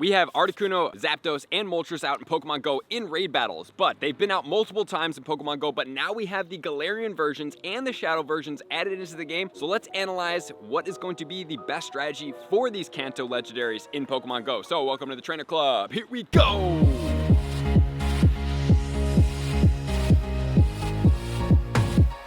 We have Articuno, Zapdos, and Moltres out in Pokemon Go in raid battles, but they've been out multiple times in Pokemon Go, but now we have the Galarian versions and the Shadow versions added into the game, so let's analyze what is going to be the best strategy for these Kanto legendaries in Pokemon Go. So welcome to the Trainer Club, here we go!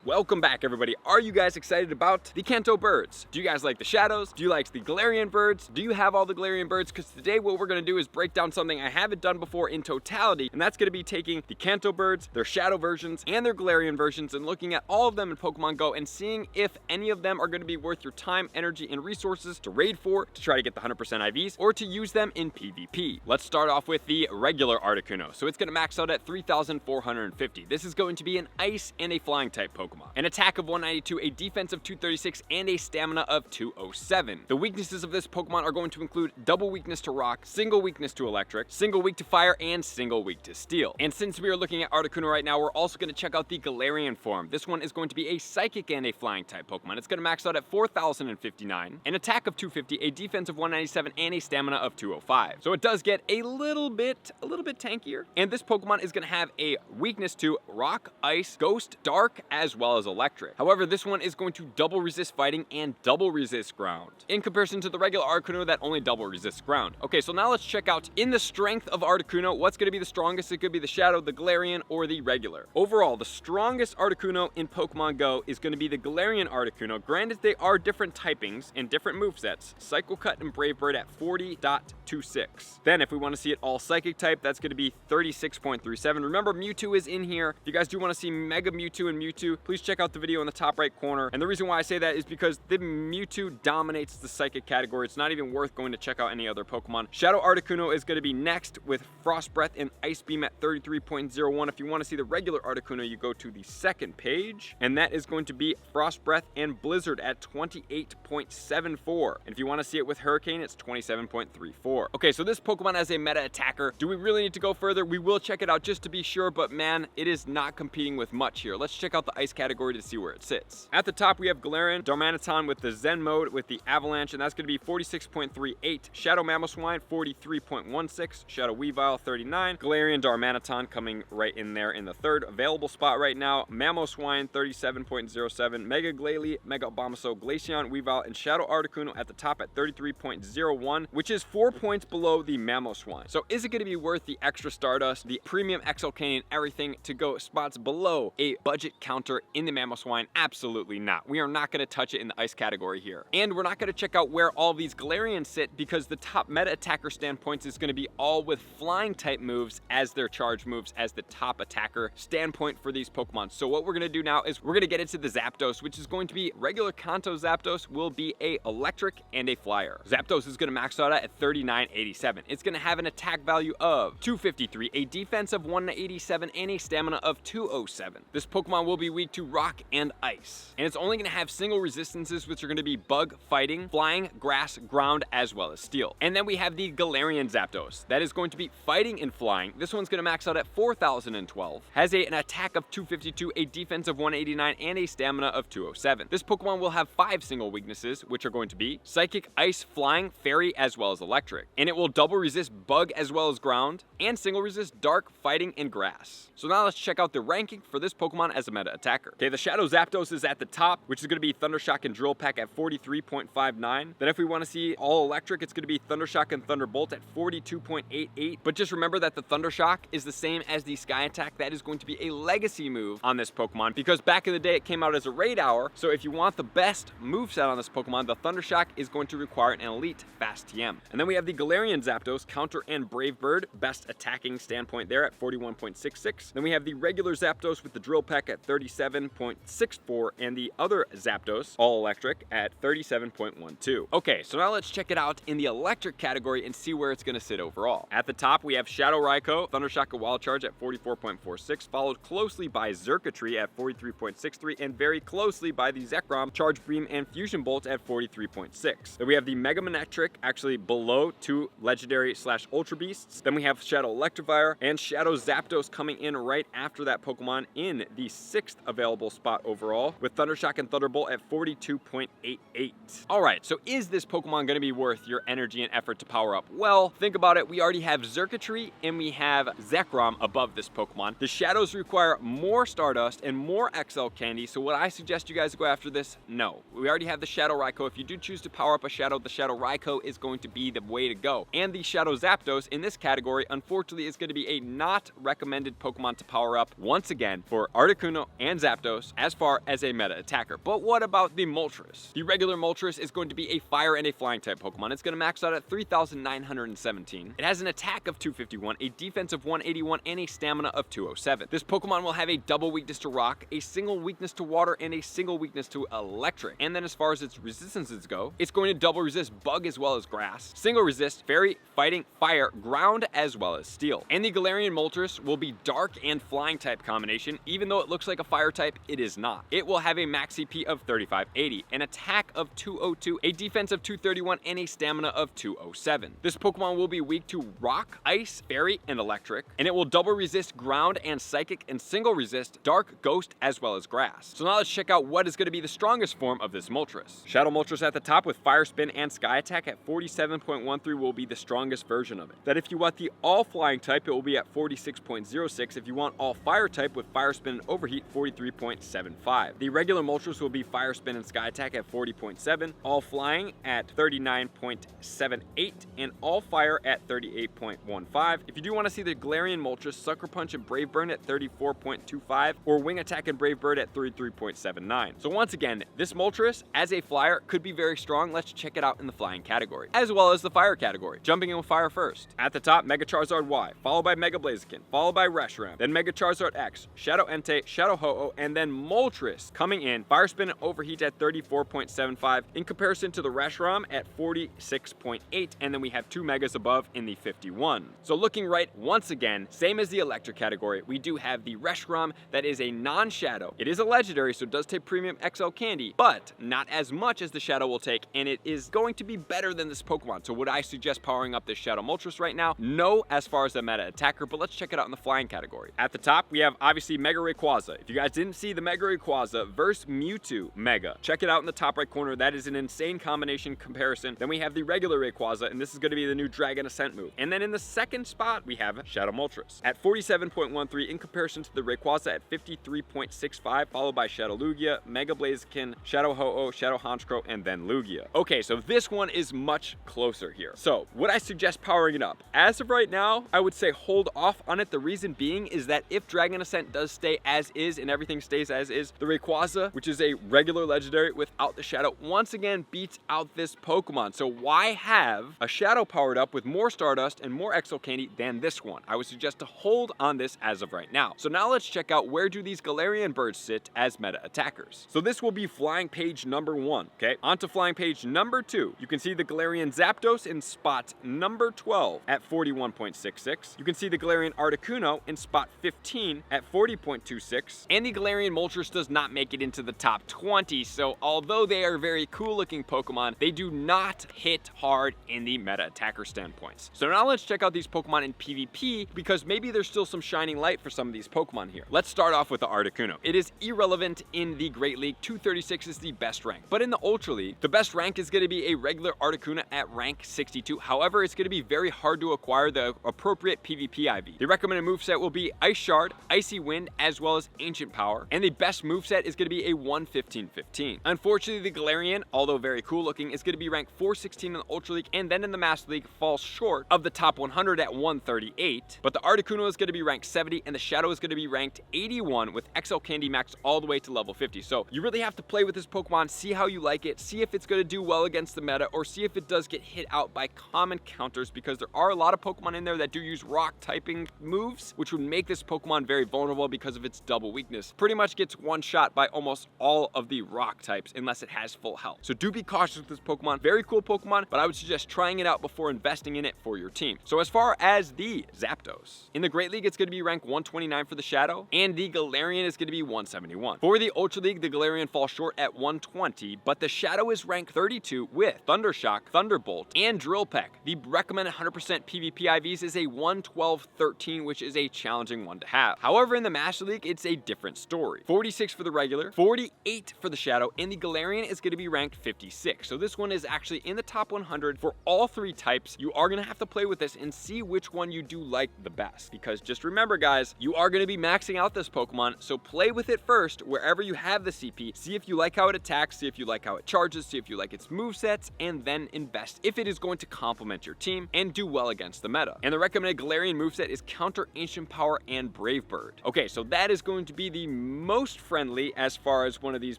Welcome back, everybody. Are you guys excited about the Kanto birds? Do you guys like the Shadows? Do you like the Galarian birds? Do you have all the Galarian birds? Because today what we're going to do is break down something I haven't done before in totality, and that's going to be taking the Kanto birds, their Shadow versions, and their Galarian versions, and looking at all of them in Pokemon Go and seeing if any of them are going to be worth your time, energy, and resources to raid for, to try to get the 100% IVs, or to use them in PvP. Let's start off with the regular Articuno. So it's going to max out at 3,450. This is going to be an ice and a flying type Pokemon. An attack of 192, a defense of 236, and a stamina of 207. The weaknesses of this Pokemon are going to include double weakness to rock, single weakness to electric, single weak to fire, and single weak to steel. And since we are looking at Articuno right now, we're also going to check out the Galarian form. This one is going to be a psychic and a flying type Pokemon. It's going to max out at 4,059, an attack of 250, a defense of 197, and a stamina of 205. So it does get a little bit tankier. And this Pokemon is going to have a weakness to rock, ice, ghost, dark, as well as electric. However, this one is going to double resist fighting and double resist ground, in comparison to the regular Articuno that only double resists ground. Okay, so now let's check out in the strength of Articuno, what's going to be the strongest. It could be the Shadow, the Galarian, or the regular. Overall, the strongest Articuno in Pokemon Go is going to be the Galarian Articuno. Granted, they are different typings and different movesets. Psycho Cut and Brave Bird at 40.26. Then if we want to see it all Psychic type, that's going to be 36.37. Remember, Mewtwo is in here. If you guys do want to see Mega Mewtwo and Mewtwo, please check out the video in the top right corner. And the reason why I say that is because the Mewtwo dominates the Psychic category. It's not even worth going to check out any other Pokemon. Shadow Articuno is going to be next with Frost Breath and Ice Beam at 33.01. If you want to see the regular Articuno, you go to the second page, and that is going to be Frost Breath and Blizzard at 28.74. And if you want to see it with Hurricane, it's 27.34. Okay, so this Pokemon as a meta attacker, do we really need to go further? We will check it out just to be sure, but man, it is not competing with much here. Let's check out the Ice category to see where it sits. At the top, we have Galarian Darmanitan with the Zen mode with the Avalanche, and that's going to be 46.38. Shadow Mamoswine, 43.16. Shadow Weavile, 39. Galarian Darmanitan coming right in there in the third available spot right now. Mamoswine, 37.07. Mega Glalie, Mega Abomasnow, Glaceon, Weavile, and Shadow Articuno at the top at 33.01, which is 4 points below the Mamoswine. So is it going to be worth the extra Stardust, the premium Exocane, and everything to go spots below a budget counter in the Mamoswine? Absolutely not. We are not going to touch it in the ice category here. And we're not going to check out where all these Galarians sit, because the top meta attacker standpoints is going to be all with flying type moves as their charge moves as the top attacker standpoint for these Pokemon. So what we're going to do now is we're going to get into the Zapdos, which is going to be regular Kanto Zapdos will be a electric and a flyer. Zapdos is going to max out at 39.87. It's going to have an attack value of 253, a defense of 187, and a stamina of 207. This Pokemon will be weak to rock and ice, and it's only going to have single resistances, which are going to be bug, fighting, flying, grass, ground, as well as steel. And then we have the Galarian Zapdos that is going to be fighting and flying. This one's going to max out at 4,012, has an attack of 252, a defense of 189, and a stamina of 207. This Pokemon will have 5 single weaknesses, which are going to be psychic, ice, flying, fairy, as well as electric, and it will double resist bug as well as ground, and single resist dark, fighting, and grass. So now let's check out the ranking for this Pokemon as a meta attacker. Okay, the Shadow Zapdos is at the top, which is going to be Thundershock and Drill Peck at 43.59. Then if we want to see all electric, it's going to be Thundershock and Thunderbolt at 42.88. But just remember that the Thundershock is the same as the Sky Attack. That is going to be a legacy move on this Pokemon, because back in the day it came out as a raid hour. So if you want the best moveset on this Pokemon, the Thundershock is going to require an elite fast TM. And then we have the Galarian Zapdos, Counter and Brave Bird, best attacking standpoint there at 41.66. Then we have the regular Zapdos with the Drill Peck at 37.64, and the other Zapdos, all electric, at 37.12. Okay, so now let's check it out in the electric category and see where it's going to sit overall. At the top, we have Shadow Raikou, Thundershock and Wild Charge at 44.46, followed closely by Xurkitree at 43.63, and very closely by the Zekrom, Charge Beam, and Fusion Bolt at 43.6. Then we have the Mega Manectric, actually below 2 legendary / Ultra Beasts. Then we have Shadow Electivire and Shadow Zapdos coming in right after that Pokemon in the 6th available available spot overall, with Thundershock and Thunderbolt at 42.88. Alright, so is this Pokemon going to be worth your energy and effort to power up? Well, think about it. We already have Xurkitree and we have Zekrom above this Pokemon. The Shadows require more Stardust and more XL Candy, so would I suggest you guys go after this? No. We already have the Shadow Raikou. If you do choose to power up a Shadow, the Shadow Raikou is going to be the way to go. And the Shadow Zapdos in this category, unfortunately, is going to be a not recommended Pokemon to power up once again for Articuno and Zapdos as far as a meta attacker. But what about the Moltres? The regular Moltres is going to be a fire and a flying type Pokemon. It's going to max out at 3,917. It has an attack of 251, a defense of 181, and a stamina of 207. This Pokemon will have a double weakness to rock, a single weakness to water, and a single weakness to electric. And then as far as its resistances go, it's going to double resist bug as well as grass, single resist fairy, fighting, fire, ground, as well as steel. And the Galarian Moltres will be dark and flying type combination. Even though it looks like a fire type, it is not. It will have a max CP of 3580, an attack of 202, a defense of 231, and a stamina of 207. This Pokemon will be weak to rock, ice, fairy, and electric, and it will double resist ground and psychic, and single resist dark, ghost, as well as grass. So now let's check out what is going to be the strongest form of this Moltres. Shadow Moltres at the top with Fire Spin and Sky Attack at 47.13 will be the strongest version of it. That if you want the all flying type, it will be at 46.06. If you want all fire type with Fire Spin and Overheat, 43.75. The regular Moltres will be Fire Spin and Sky Attack at 40.7, all flying at 39.78, and all fire at 38.15. If you do want to see the Galarian Moltres, Sucker Punch and Brave Burn at 34.25, or Wing Attack and Brave Bird at 33.79. So once again, this Moltres as a flyer could be very strong. Let's check it out in the flying category, as well as the fire category. Jumping in with fire first. At the top, Mega Charizard Y, followed by Mega Blaziken, followed by Reshiram, then Mega Charizard X, Shadow Entei, Shadow Ho-Oh, and then Moltres coming in. Fire Spin and Overheat at 34.75 in comparison to the Reshiram at 46.8, and then we have two Megas above in the 51. So looking right, once again, same as the electric category, we do have the Reshiram that is a non-shadow. It is a legendary, so it does take premium XL candy, but not as much as the Shadow will take, and it is going to be better than this Pokemon. So would I suggest powering up this Shadow Moltres right now? No, as far as the meta attacker, but let's check it out in the flying category. At the top, we have obviously Mega Rayquaza. If you guys didn't see the Mega Rayquaza versus Mewtwo Mega, check it out in the top right corner. That is an insane combination comparison. Then we have the regular Rayquaza, and this is going to be the new Dragon Ascent move. And then in the second spot, we have Shadow Moltres at 47.13 in comparison to the Rayquaza at 53.65, followed by Shadow Lugia, Mega Blaziken, Shadow Ho-Oh, Shadow Honchkrow, and then Lugia. Okay, so this one is much closer here. So would I suggest powering it up? As of right now, I would say hold off on it. The reason being is that if Dragon Ascent does stay as is and everything stays as is, the Rayquaza, which is a regular legendary without the Shadow, once again beats out this Pokemon. So why have a Shadow powered up with more Stardust and more XL Candy than this one? I would suggest to hold on this as of right now. So now let's check out where do these Galarian birds sit as meta attackers. So this will be flying page number 1, okay? On to flying page number 2. You can see the Galarian Zapdos in spot number 12 at 41.66. You can see the Galarian Articuno in spot 15 at 40.26. And the Galarian Moltres does not make it into the top 20, so although they are very cool looking Pokemon, they do not hit hard in the meta attacker standpoints. So now let's check out these Pokemon in PvP, because maybe there's still some shining light for some of these Pokemon here. Let's start off with the Articuno. It is irrelevant in the Great League. 236 is the best rank. But in the Ultra League, the best rank is going to be a regular Articuno at rank 62. However, it's going to be very hard to acquire the appropriate PvP IV. The recommended moveset will be Ice Shard, Icy Wind, as well as Ancient Power. And the best moveset is going to be a 115-15. Unfortunately, the Galarian, although very cool looking, is going to be ranked 416 in the Ultra League, and then in the Master League falls short of the top 100 at 138. But the Articuno is going to be ranked 70, and the Shadow is going to be ranked 81 with XL Candy Max all the way to level 50. So you really have to play with this Pokemon, see how you like it, see if it's going to do well against the meta, or see if it does get hit out by common counters, because there are a lot of Pokemon in there that do use rock typing moves, which would make this Pokemon very vulnerable because of its double weakness. Pretty much gets one shot by almost all of the rock types unless it has full health. So do be cautious with this Pokemon. Very cool Pokemon, but I would suggest trying it out before investing in it for your team. So as far as the Zapdos, in the Great League, it's going to be ranked 129 for the Shadow, and the Galarian is going to be 171. For the Ultra League, the Galarian falls short at 120, but the Shadow is ranked 32 with Thundershock, Thunderbolt, and Drill Peck. The recommended 100% PvP IVs is a 112-13, which is a challenging one to have. However, in the Master League, it's a different story. story, 46 for the regular, 48 for the shadow, and the Galarian is going to be ranked 56. So this one is actually in the top 100 for all three types. You are going to have to play with this and see which one you do like the best, because just remember guys, you are going to be maxing out this Pokemon, so play with it first wherever you have the CP. See if you like how it attacks, see if you like how it charges, see if you like its movesets, and then invest if it is going to complement your team and do well against the meta. And the recommended Galarian moveset is Counter, Ancient Power, and Brave Bird. Okay, so that is going to be the most friendly as far as one of these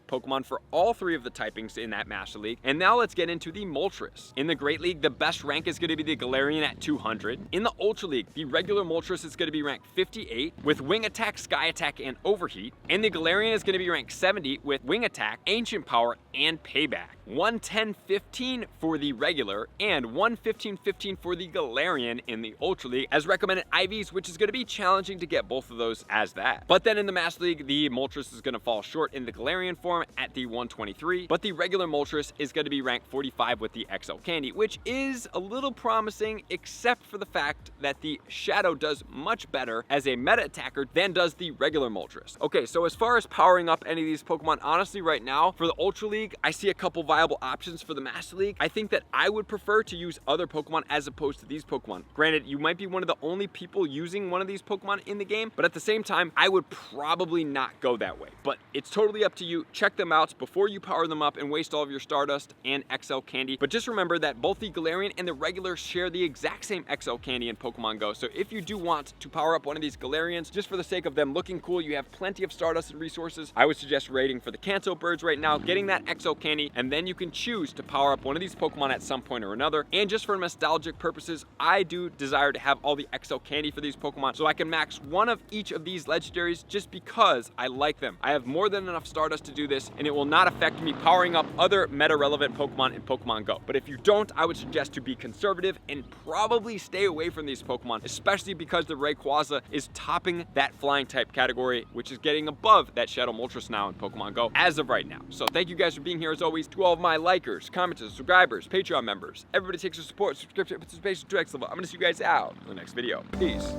Pokemon for all three of the typings in that Master League. And now let's get into the Moltres. In the Great League, the best rank is going to be the Galarian at 200. In the Ultra League, the regular Moltres is going to be ranked 58 with Wing Attack, Sky Attack, and Overheat. And the Galarian is going to be ranked 70 with Wing Attack, Ancient Power, and Payback. 110-15 for the regular and 115-15 for the Galarian in the Ultra League as recommended IVs, which is going to be challenging to get both of those as that. But then in the Master League, the Moltres is going to fall short in the Galarian form at the 123, but the regular Moltres is going to be ranked 45 with the XL Candy, which is a little promising except for the fact that the Shadow does much better as a meta attacker than does the regular Moltres. Okay, so as far as powering up any of these Pokemon, honestly right now for the Ultra League, I see a couple viable options. For the Master League, I think that I would prefer to use other Pokemon as opposed to these Pokemon. Granted, you might be one of the only people using one of these Pokemon in the game, but at the same time, I would probably not go that way. But it's totally up to you. Check them out before you power them up and waste all of your Stardust and XL Candy. But just remember that both the Galarian and the regular share the exact same XL Candy in Pokemon Go. So if you do want to power up one of these Galarians, just for the sake of them looking cool, you have plenty of Stardust and resources, I would suggest raiding for the Kanto birds right now, getting that XL Candy, and then you can choose to power up one of these Pokemon at some point or another. And just for nostalgic purposes, I do desire to have all the XL Candy for these Pokemon so I can max one of each of these legendaries just because I like them. I have more than enough Stardust to do this, and it will not affect me powering up other meta-relevant Pokemon in Pokemon Go. But if you don't, I would suggest to be conservative and probably stay away from these Pokemon, especially because the Rayquaza is topping that flying type category, which is getting above that Shadow Moltres now in Pokemon Go as of right now. So thank you guys for being here as always. To all of my likers, commenters, subscribers, Patreon members, everybody takes your support, subscription, participation to next level. I'm gonna see you guys out in the next video. Peace.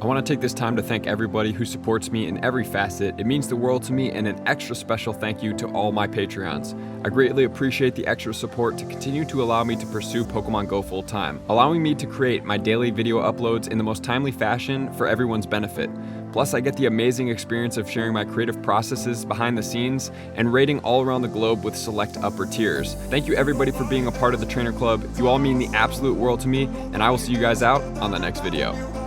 I want to take this time to thank everybody who supports me in every facet. It means the world to me, and an extra special thank you to all my Patreons. I greatly appreciate the extra support to continue to allow me to pursue Pokemon Go full time, allowing me to create my daily video uploads in the most timely fashion for everyone's benefit. Plus, I get the amazing experience of sharing my creative processes behind the scenes and raiding all around the globe with select upper tiers. Thank you everybody for being a part of the Trainer Club. You all mean the absolute world to me, and I will see you guys out on the next video.